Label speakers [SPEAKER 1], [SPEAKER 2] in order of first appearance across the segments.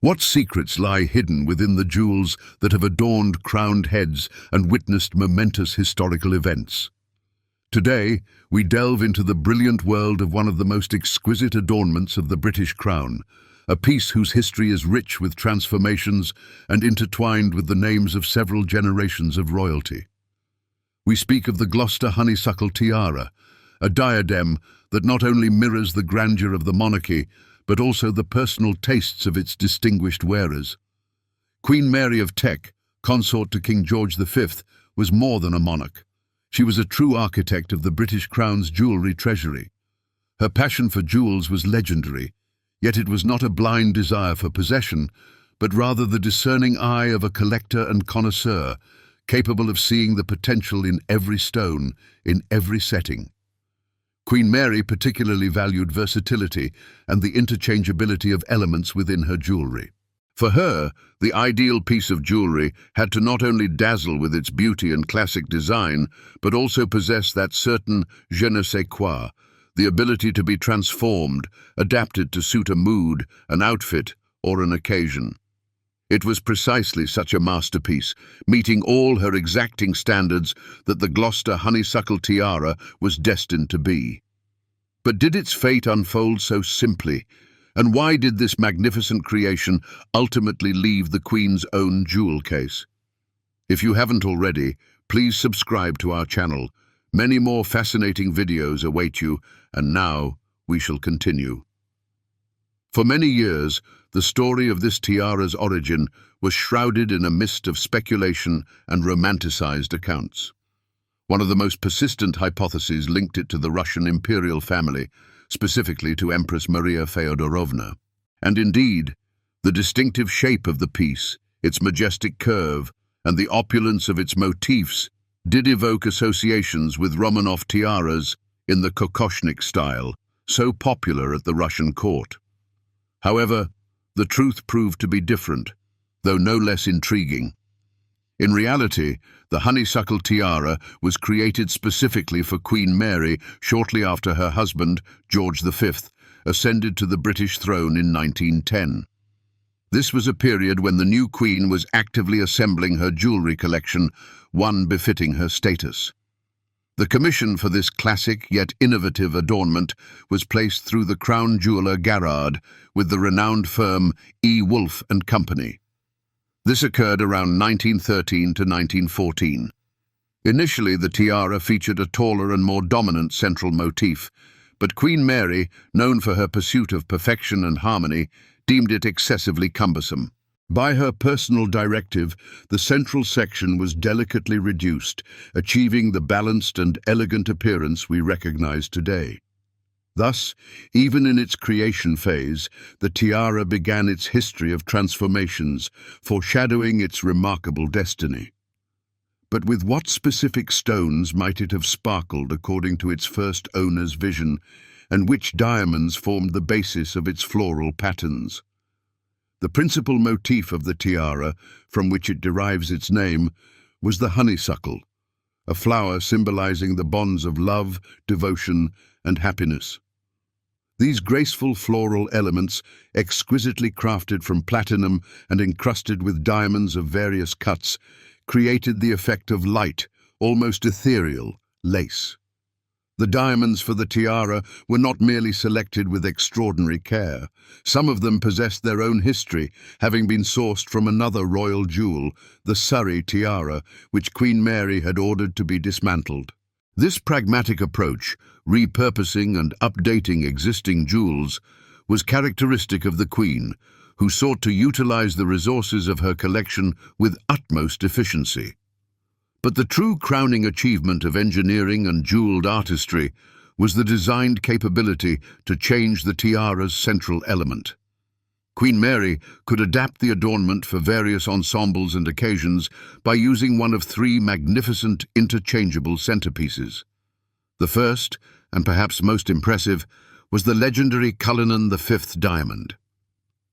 [SPEAKER 1] What secrets lie hidden within the jewels that have adorned crowned heads and witnessed momentous historical events? Today, we delve into the brilliant world of one of the most exquisite adornments of the British crown, a piece whose history is rich with transformations and intertwined with the names of several generations of royalty. We speak of the Gloucester Honeysuckle Tiara, a diadem that not only mirrors the grandeur of the monarchy, but also the personal tastes of its distinguished wearers. Queen Mary of Teck, consort to King George V, was more than a monarch. She was a true architect of the British Crown's jewellery treasury. Her passion for jewels was legendary, yet it was not a blind desire for possession, but rather the discerning eye of a collector and connoisseur, capable of seeing the potential in every stone, in every setting. Queen Mary particularly valued versatility and the interchangeability of elements within her jewellery. For her, the ideal piece of jewellery had to not only dazzle with its beauty and classic design, but also possess that certain je ne sais quoi, the ability to be transformed, adapted to suit a mood, an outfit, or an occasion. It was precisely such a masterpiece, meeting all her exacting standards, that the Gloucester Honeysuckle Tiara was destined to be. But did its fate unfold so simply? And why did this magnificent creation ultimately leave the Queen's own jewel case? If you haven't already, please subscribe to our channel. Many more fascinating videos await you, and now we shall continue. For many years, the story of this tiara's origin was shrouded in a mist of speculation and romanticized accounts. One of the most persistent hypotheses linked it to the Russian imperial family, specifically to Empress Maria Feodorovna. And indeed, the distinctive shape of the piece, its majestic curve, and the opulence of its motifs did evoke associations with Romanov tiaras in the kokoshnik style, so popular at the Russian court. However, the truth proved to be different, though no less intriguing. In reality, the honeysuckle tiara was created specifically for Queen Mary shortly after her husband, George V, ascended to the British throne in 1910. This was a period when the new queen was actively assembling her jewellery collection, one befitting her status. The commission for this classic yet innovative adornment was placed through the crown jeweller Garrard with the renowned firm E. Wolf and Company. This occurred around 1913 to 1914. Initially, the tiara featured a taller and more dominant central motif, but Queen Mary, known for her pursuit of perfection and harmony, deemed it excessively cumbersome. By her personal directive, the central section was delicately reduced, achieving the balanced and elegant appearance we recognize today. Thus, even in its creation phase, the tiara began its history of transformations, foreshadowing its remarkable destiny. But with what specific stones might it have sparkled according to its first owner's vision, and which diamonds formed the basis of its floral patterns? The principal motif of the tiara, from which it derives its name, was the honeysuckle, a flower symbolizing the bonds of love, devotion, and happiness. These graceful floral elements, exquisitely crafted from platinum and encrusted with diamonds of various cuts, created the effect of light, almost ethereal, lace. The diamonds for the tiara were not merely selected with extraordinary care. Some of them possessed their own history, having been sourced from another royal jewel, the Surrey tiara, which Queen Mary had ordered to be dismantled. This pragmatic approach, repurposing and updating existing jewels, was characteristic of the Queen, who sought to utilize the resources of her collection with utmost efficiency. But the true crowning achievement of engineering and jeweled artistry was the designed capability to change the tiara's central element. Queen Mary could adapt the adornment for various ensembles and occasions by using one of three magnificent interchangeable centerpieces. The first, and perhaps most impressive, was the legendary Cullinan V diamond.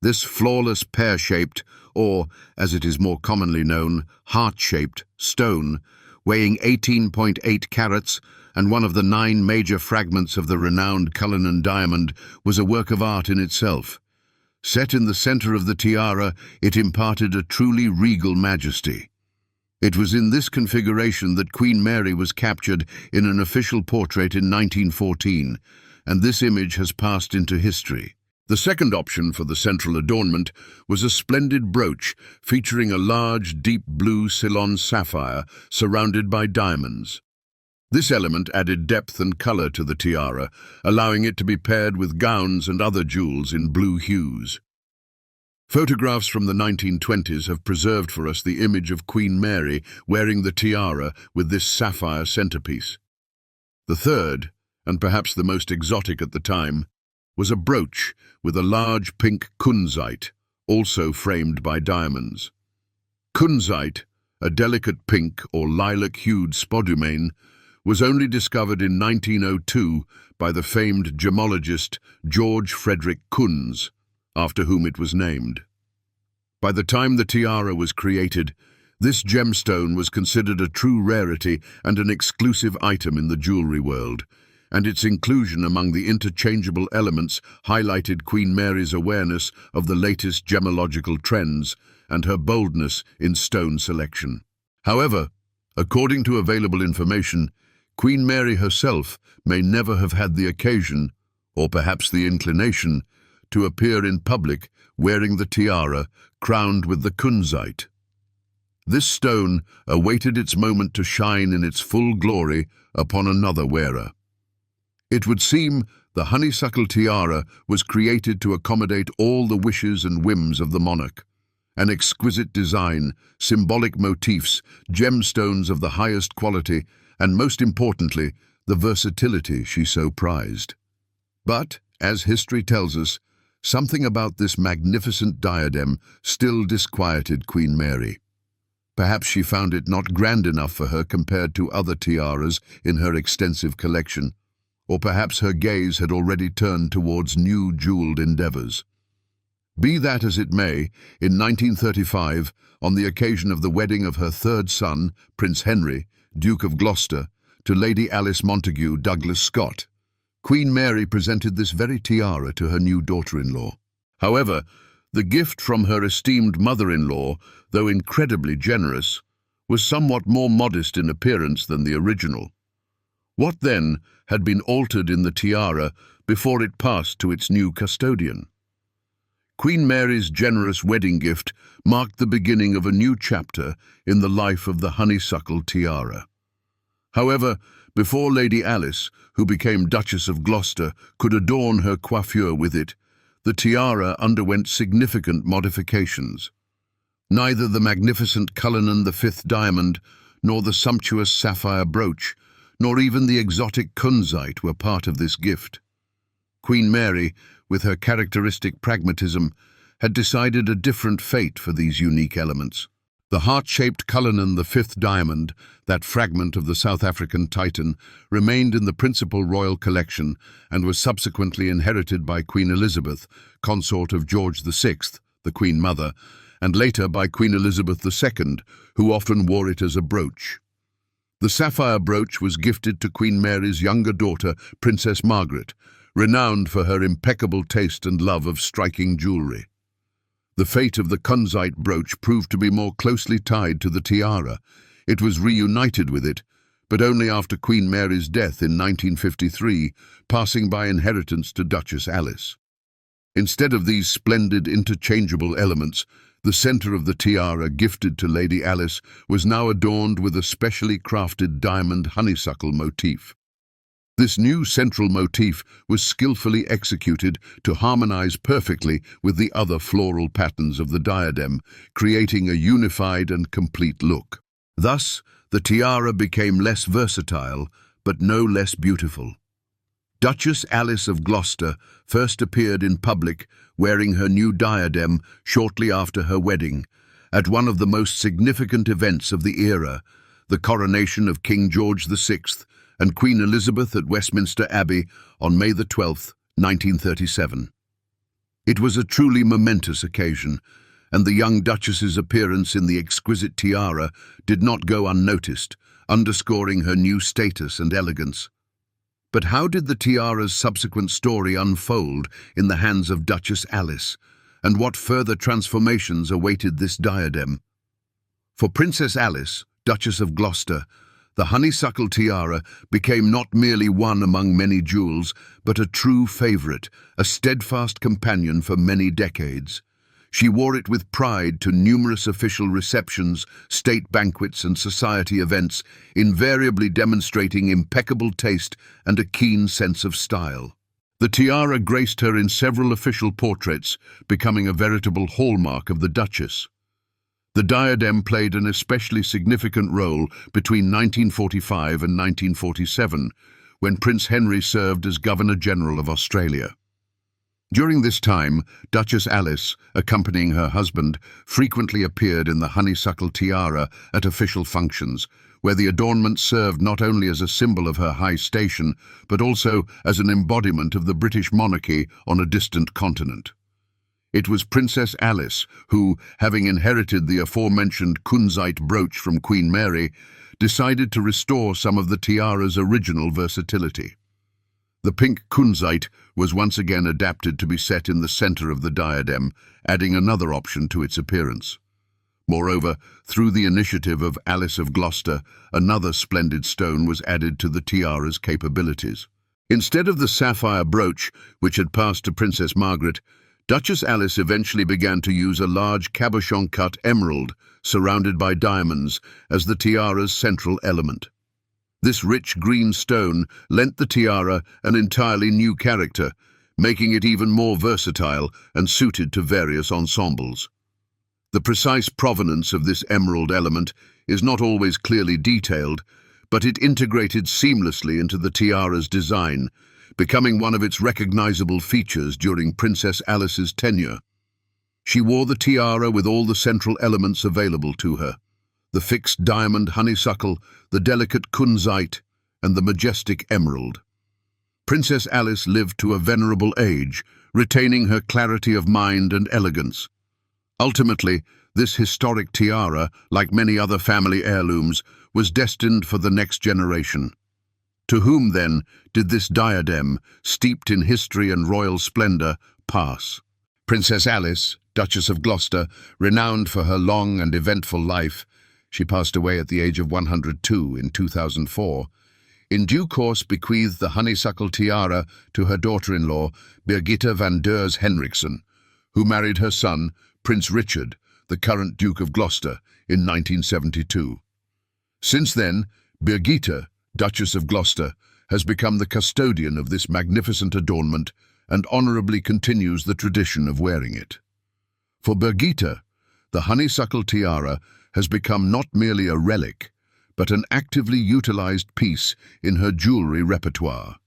[SPEAKER 1] This flawless pear-shaped, or, as it is more commonly known, heart-shaped stone, weighing 18.8 carats and one of the 9 major fragments of the renowned Cullinan diamond, was a work of art in itself. Set in the center of the tiara, it imparted a truly regal majesty. It was in this configuration that Queen Mary was captured in an official portrait in 1914, and this image has passed into history. The second option for the central adornment was a splendid brooch featuring a large, deep blue Ceylon sapphire surrounded by diamonds. This element added depth and color to the tiara, allowing it to be paired with gowns and other jewels in blue hues. Photographs from the 1920s have preserved for us the image of Queen Mary wearing the tiara with this sapphire centerpiece. The third, and perhaps the most exotic at the time, was a brooch with a large pink kunzite, also framed by diamonds. Kunzite, a delicate pink or lilac-hued spodumene, was only discovered in 1902 by the famed gemologist George Frederick Kunz, after whom it was named. By the time the tiara was created, this gemstone was considered a true rarity and an exclusive item in the jewelry world, and its inclusion among the interchangeable elements highlighted Queen Mary's awareness of the latest gemological trends and her boldness in stone selection. However, according to available information, Queen Mary herself may never have had the occasion, or perhaps the inclination, to appear in public wearing the tiara crowned with the kunzite. This stone awaited its moment to shine in its full glory upon another wearer. It would seem the honeysuckle tiara was created to accommodate all the wishes and whims of the monarch. An exquisite design, symbolic motifs, gemstones of the highest quality, and most importantly, the versatility she so prized. But, as history tells us, something about this magnificent diadem still disquieted Queen Mary. Perhaps she found it not grand enough for her compared to other tiaras in her extensive collection, or perhaps her gaze had already turned towards new jeweled endeavors. Be that as it may, in 1935, on the occasion of the wedding of her third son, Prince Henry, Duke of Gloucester, to Lady Alice Montagu Douglas Scott, Queen Mary presented this very tiara to her new daughter-in-law. However, the gift from her esteemed mother-in-law, though incredibly generous, was somewhat more modest in appearance than the original. What, then, had been altered in the tiara before it passed to its new custodian? Queen Mary's generous wedding gift marked the beginning of a new chapter in the life of the honeysuckle tiara. However, before Lady Alice, who became Duchess of Gloucester, could adorn her coiffure with it, the tiara underwent significant modifications. Neither the magnificent Cullinan V diamond, nor the sumptuous sapphire brooch, nor even the exotic kunzite were part of this gift. Queen Mary, with her characteristic pragmatism, had decided a different fate for these unique elements. The heart-shaped Cullinan V diamond, that fragment of the South African Titan, remained in the principal royal collection and was subsequently inherited by Queen Elizabeth, consort of George VI, the Queen Mother, and later by Queen Elizabeth II, who often wore it as a brooch. The sapphire brooch was gifted to Queen Mary's younger daughter, Princess Margaret, renowned for her impeccable taste and love of striking jewelry. The fate of the kunzite brooch proved to be more closely tied to the tiara. It was reunited with it, but only after Queen Mary's death in 1953, passing by inheritance to Duchess Alice. Instead of these splendid interchangeable elements, the center of the tiara gifted to Lady Alice was now adorned with a specially crafted diamond honeysuckle motif. This new central motif was skillfully executed to harmonize perfectly with the other floral patterns of the diadem, creating a unified and complete look. Thus, the tiara became less versatile, but no less beautiful. Duchess Alice of Gloucester first appeared in public wearing her new diadem shortly after her wedding, at one of the most significant events of the era, the coronation of King George VI and Queen Elizabeth at Westminster Abbey on May 12, 1937. It was a truly momentous occasion, and the young Duchess's appearance in the exquisite tiara did not go unnoticed, underscoring her new status and elegance. But how did the tiara's subsequent story unfold in the hands of Duchess Alice, and what further transformations awaited this diadem. For Princess Alice, Duchess of Gloucester, the honeysuckle tiara became not merely one among many jewels, but a true favourite, a steadfast companion for many decades. She wore it with pride to numerous official receptions, state banquets and society events, invariably demonstrating impeccable taste and a keen sense of style. The tiara graced her in several official portraits, becoming a veritable hallmark of the Duchess. The diadem played an especially significant role between 1945 and 1947, when Prince Henry served as Governor-General of Australia. During this time, Duchess Alice, accompanying her husband, frequently appeared in the honeysuckle tiara at official functions, where the adornment served not only as a symbol of her high station, but also as an embodiment of the British monarchy on a distant continent. It was Princess Alice who, having inherited the aforementioned kunzite brooch from Queen Mary, decided to restore some of the tiara's original versatility. The pink kunzite was once again adapted to be set in the center of the diadem, adding another option to its appearance. Moreover, through the initiative of Alice of Gloucester, another splendid stone was added to the tiara's capabilities. Instead of the sapphire brooch, which had passed to Princess Margaret, Duchess Alice eventually began to use a large cabochon-cut emerald surrounded by diamonds as the tiara's central element. This rich green stone lent the tiara an entirely new character, making it even more versatile and suited to various ensembles. The precise provenance of this emerald element is not always clearly detailed, but it integrated seamlessly into the tiara's design, becoming one of its recognizable features during Princess Alice's tenure. She wore the tiara with all the central elements available to her: the fixed diamond honeysuckle, the delicate kunzite, and the majestic emerald. Princess Alice lived to a venerable age, retaining her clarity of mind and elegance. Ultimately, this historic tiara, like many other family heirlooms, was destined for the next generation. To whom, then, did this diadem, steeped in history and royal splendor, pass? Princess Alice, Duchess of Gloucester, renowned for her long and eventful life, she passed away at the age of 102 in 2004, in due course bequeathed the honeysuckle tiara to her daughter-in-law, Birgitta van Deurs Henriksson, who married her son, Prince Richard, the current Duke of Gloucester, in 1972. Since then, Birgitta, Duchess of Gloucester, has become the custodian of this magnificent adornment and honorably continues the tradition of wearing it. For Birgitta, the honeysuckle tiara has become not merely a relic, but an actively utilized piece in her jewelry repertoire.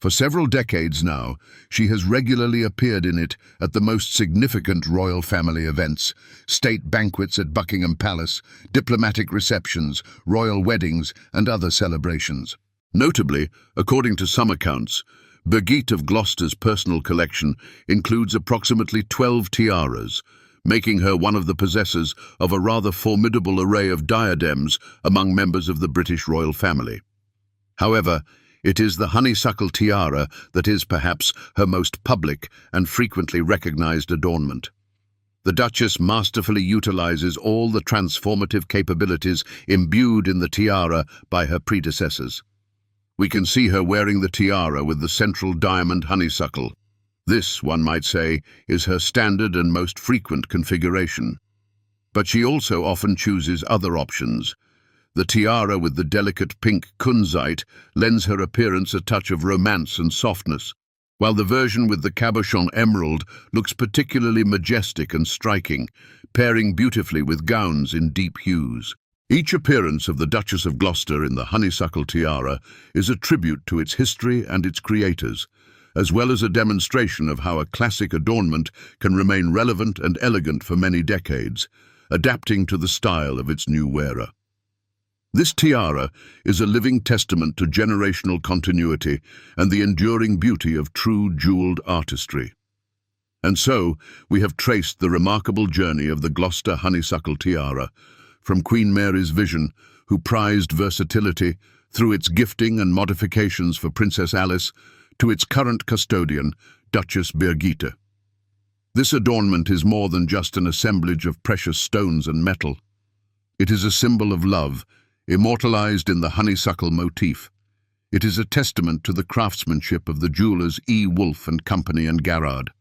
[SPEAKER 1] For several decades now, she has regularly appeared in it at the most significant royal family events: state banquets at Buckingham Palace, diplomatic receptions, royal weddings, and other celebrations. Notably, according to some accounts, Birgitta of Gloucester's personal collection includes approximately 12 tiaras, making her one of the possessors of a rather formidable array of diadems among members of the British royal family. However, it is the honeysuckle tiara that is perhaps her most public and frequently recognized adornment. The Duchess masterfully utilizes all the transformative capabilities imbued in the tiara by her predecessors. We can see her wearing the tiara with the central diamond honeysuckle. This, one might say, is her standard and most frequent configuration. But she also often chooses other options. The tiara with the delicate pink kunzite lends her appearance a touch of romance and softness, while the version with the cabochon emerald looks particularly majestic and striking, pairing beautifully with gowns in deep hues. Each appearance of the Duchess of Gloucester in the honeysuckle tiara is a tribute to its history and its creators, as well as a demonstration of how a classic adornment can remain relevant and elegant for many decades, adapting to the style of its new wearer. This tiara is a living testament to generational continuity and the enduring beauty of true jeweled artistry. And so, we have traced the remarkable journey of the Gloucester honeysuckle tiara, from Queen Mary's vision, who prized versatility through its gifting and modifications for Princess Alice, to its current custodian, Duchess Birgitta. This adornment is more than just an assemblage of precious stones and metal. It is a symbol of love, immortalized in the honeysuckle motif. It is a testament to the craftsmanship of the jewelers E. Wolfe and Company and Garrard.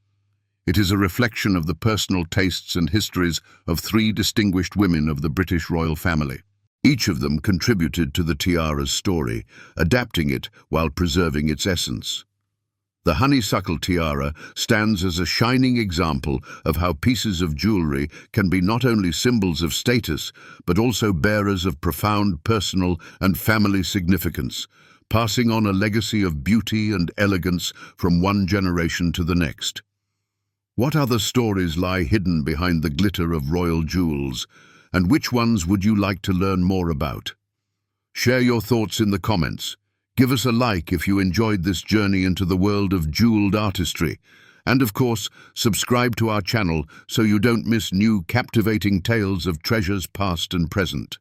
[SPEAKER 1] It is a reflection of the personal tastes and histories of three distinguished women of the British royal family. Each of them contributed to the tiara's story, adapting it while preserving its essence. The honeysuckle tiara stands as a shining example of how pieces of jewelry can be not only symbols of status, but also bearers of profound personal and family significance, passing on a legacy of beauty and elegance from one generation to the next. What other stories lie hidden behind the glitter of royal jewels, and which ones would you like to learn more about? Share your thoughts in the comments. Give us a like if you enjoyed this journey into the world of jeweled artistry. And of course, subscribe to our channel so you don't miss new captivating tales of treasures past and present.